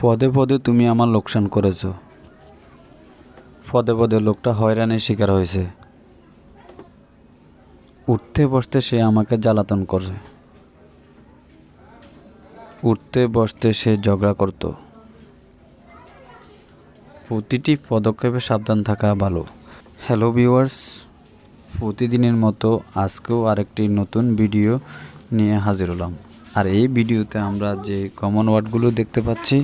পদে পদে তুমি আমার লোকসান করেছো। পদে পদে লোকটা হয়রানির শিকার হয়েছে। উঠতে বসতে সে আমাকে জ্বালাতন করে। উঠতে বসতে সে ঝগড়া করত। প্রতিটি পদক্ষেপে সাবধান থাকা ভালো। হ্যালো ভিউয়ার্স, প্রতিদিনের মতো আজকেও আরেকটি নতুন ভিডিও নিয়ে হাজির হলাম। আর এই ভিডিওতে আমরা যে কমন ওয়ার্ডগুলো দেখতে পাচ্ছি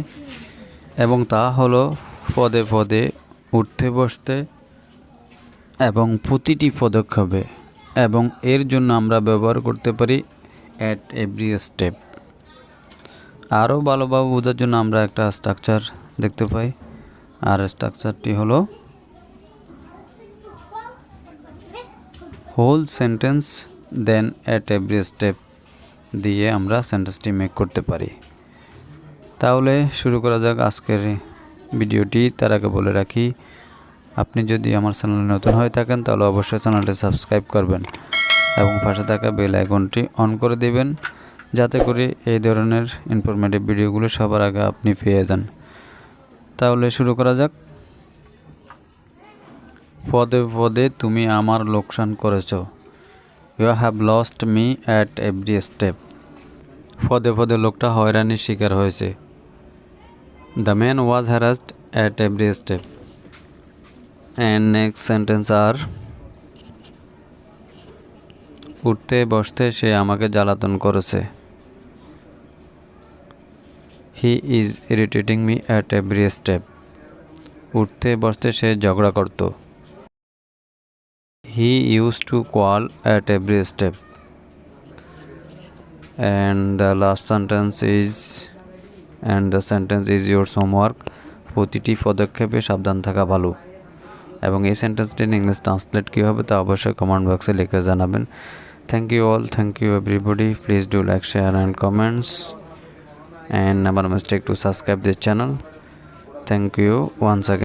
এবং তা হলো পদে পদে, উঠতে বসতে এবং প্রতিটি পদক্ষেপে, এবং এর জন্য আমরা ব্যবহার করতে পারি অ্যাট এভরি স্টেপ। আরও ভালোভাবে বোঝার জন্য আমরা একটা স্ট্রাকচার দেখতে পাই, আর স্ট্রাকচারটি হলো whole sentence then at every step দিয়ে আমরা সেন্টেন্সটি মেক করতে পারি। তাহলে শুরু করা যাক আজকের ভিডিওটি। তার আগে বলে রাখি, আপনি যদি আমার চ্যানেলে নতুন হয়ে থাকেন তাহলে অবশ্যই চ্যানেলটি সাবস্ক্রাইব করবেন এবং পাশে থাকা বেল আইকনটি অন করে দেবেন, যাতে করে এই ধরনের ইনফরমেটিভ ভিডিওগুলো সবার আগে আপনি পেয়ে যান। তাহলে শুরু করা যাক। পদে পদে তুমি আমার লোকসান করেছো। You have lost me at every step. পদে পদে লোকটা হয়রানির শিকার হয়েছে। The man was harassed at every step. And next sentence আর, উঠতে বসতে সে আমাকে জ্বালাতন করেছে। He is irritating me at every step. উঠতে বসতে সে ঝগড়া করত। He use to quarrel at every step. And the last sentence is, and the sentence is your homework. প্রতিটি পদক্ষেপে সাবধান থাকা ভালো। এবং এই সেন্টেন্সটির ইংলিশ ট্রান্সলেট কী হবে তা অবশ্যই কমেন্ট বক্সে লিখে জানাবেন। Thank you all, thank you everybody. Please do like, share and comments, and never mistake to subscribe this channel. Thank you once again.